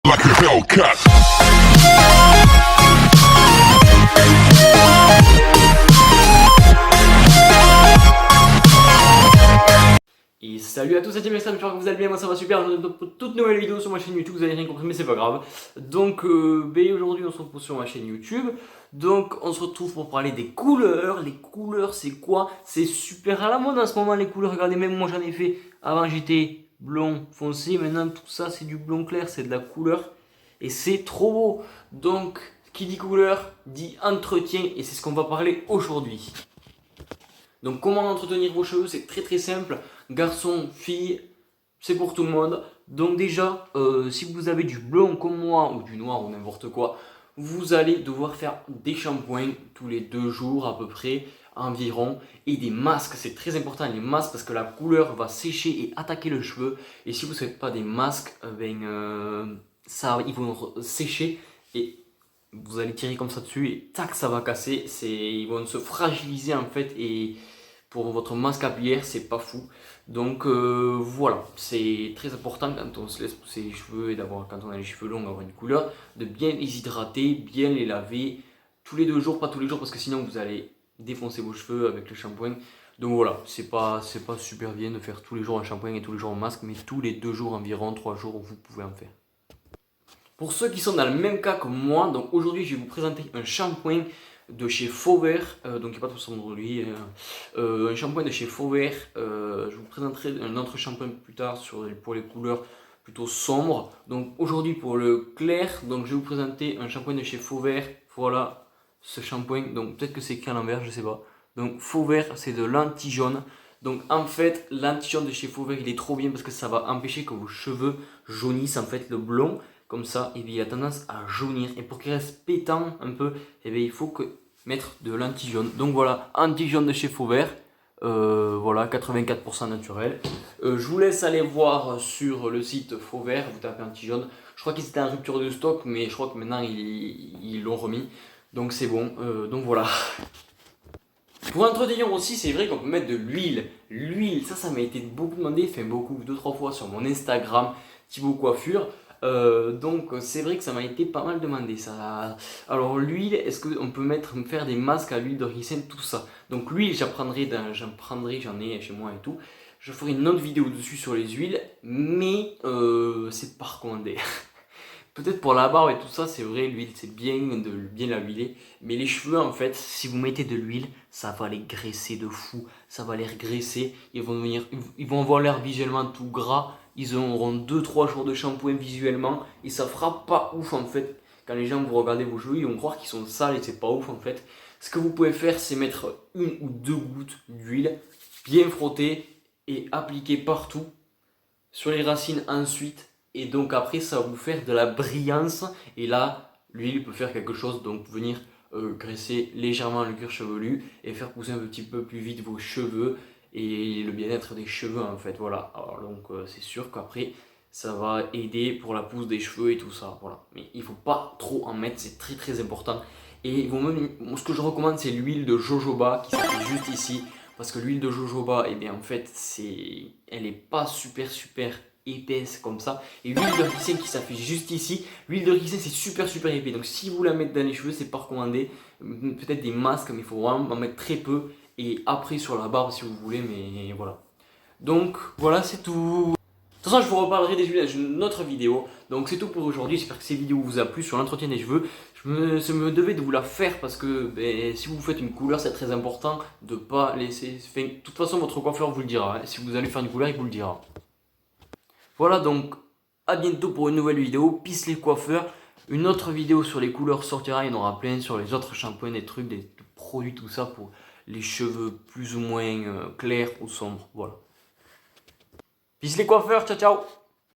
like a Hellcat. Et salut à tous, c'est Tim Extreme, j'espère que vous allez bien, moi ça va super, je vous retrouve pour toute nouvelle vidéo sur ma chaîne YouTube, vous avez rien compris mais c'est pas grave. Donc aujourd'hui on se retrouve sur ma chaîne YouTube, donc on se retrouve pour parler des couleurs. Les couleurs c'est quoi? C'est super à la mode en ce moment les couleurs, regardez même moi j'en ai fait, avant j'étais blond foncé, maintenant tout ça c'est du blond clair, c'est de la couleur et c'est trop beau. Donc qui dit couleur dit entretien et c'est ce qu'on va parler aujourd'hui. Donc comment entretenir vos cheveux, c'est très très simple, garçon, fille, c'est pour tout le monde. Donc déjà, si vous avez du blond comme moi ou du noir ou n'importe quoi, vous allez devoir faire des shampoings tous les 2 jours à peu près environ et des masques, c'est très important les masques parce que la couleur va sécher et attaquer le cheveu et si vous ne faites pas des masques, ils vont sécher et vous allez tirer comme ça dessus et tac ça va casser, ils vont se fragiliser en fait et pour votre masque capillaire c'est pas fou. Donc voilà, c'est très important quand on se laisse pousser les cheveux et quand on a les cheveux longs d'avoir une couleur, de bien les hydrater, bien les laver tous les 2 jours, pas tous les jours parce que sinon vous allez défoncer vos cheveux avec le shampoing. Donc voilà, c'est pas super bien de faire tous les jours un shampoing et tous les jours un masque, mais tous les 2 jours environ, 3 jours vous pouvez en faire. Pour ceux qui sont dans le même cas que moi, donc aujourd'hui je vais vous présenter un shampoing de chez Fauvert, donc il n'y a pas de façon de lui, un shampoing de chez Fauvert, je vous présenterai un autre shampoing plus tard pour les couleurs plutôt sombres. Donc aujourd'hui pour le clair, donc je vais vous présenter un shampoing de chez Fauvert, voilà ce shampoing, donc peut-être que c'est écrit à l'envers, je sais pas. Donc Fauvert c'est de l'anti-jaune. Donc en fait l'anti-jaune de chez Fauvert il est trop bien parce que ça va empêcher que vos cheveux jaunissent en fait le blond. Comme ça, et bien, il a tendance à jaunir. Et pour qu'il reste pétant un peu, et bien, il faut mettre de l'anti-jaune. Donc voilà, anti-jaune de chez Fauvert. Voilà, 84% naturel. Je vous laisse aller voir sur le site Fauvert, vous tapez anti-jaune. Je crois qu'ils étaient en rupture de stock, mais je crois que maintenant ils l'ont remis. Donc c'est bon, donc voilà. Pour entretenir aussi, c'est vrai qu'on peut mettre de l'huile. L'huile, ça m'a été beaucoup demandé, enfin beaucoup, 2-3 fois sur mon Instagram, Thibaut Coiffure. Donc c'est vrai que ça m'a été pas mal demandé ça. Alors l'huile, est-ce qu'on peut faire des masques à l'huile de ricin, tout ça. Donc l'huile j'en ai chez moi et tout. Je ferai une autre vidéo dessus sur les huiles, mais c'est pas recommandé. Peut-être pour la barbe et tout ça, c'est vrai, l'huile c'est bien de bien la huiler. Mais les cheveux en fait, si vous mettez de l'huile, ça va les graisser de fou. Ça va les regraisser, ils vont avoir l'air visuellement tout gras. Ils auront 2-3 jours de shampoing visuellement. Et ça fera pas ouf en fait. Quand les gens vous regardez vos cheveux, ils vont croire qu'ils sont sales et c'est pas ouf en fait. Ce que vous pouvez faire, c'est mettre 1 ou 2 gouttes d'huile, bien frotter et appliquer partout. Sur les racines ensuite. Et donc après ça va vous faire de la brillance et là l'huile peut faire quelque chose, donc venir graisser légèrement le cuir chevelu et faire pousser un petit peu plus vite vos cheveux et le bien-être des cheveux en fait, voilà. Alors donc c'est sûr qu'après ça va aider pour la pousse des cheveux et tout ça, voilà. Mais il faut pas trop en mettre, c'est très très important. Et ce que je recommande c'est l'huile de jojoba qui s'affiche juste ici. Parce que l'huile de jojoba, eh bien en fait, elle est pas super épaisse comme ça. Et l'huile de ricin qui s'affiche juste ici, l'huile de ricin c'est super épais. Donc si vous la mettez dans les cheveux, c'est pas recommandé. Peut-être des masques, mais il faut vraiment en mettre très peu. Et après sur la barbe si vous voulez, mais voilà. Donc voilà, c'est tout. De toute façon, je vous reparlerai des huiles dans une autre vidéo. Donc c'est tout pour aujourd'hui. J'espère que cette vidéo vous a plu sur l'entretien des cheveux. Je me devais de vous la faire parce que si vous faites une couleur, c'est très important de ne pas laisser... Enfin, de toute façon, votre coiffeur vous le dira. Si vous allez faire une couleur, il vous le dira. Voilà, donc à bientôt pour une nouvelle vidéo. Peace les coiffeurs. Une autre vidéo sur les couleurs sortira. Il y en aura plein sur les autres shampoings, des trucs, des produits, tout ça pour les cheveux plus ou moins clairs ou sombres. Voilà. Peace les coiffeurs, ciao ciao.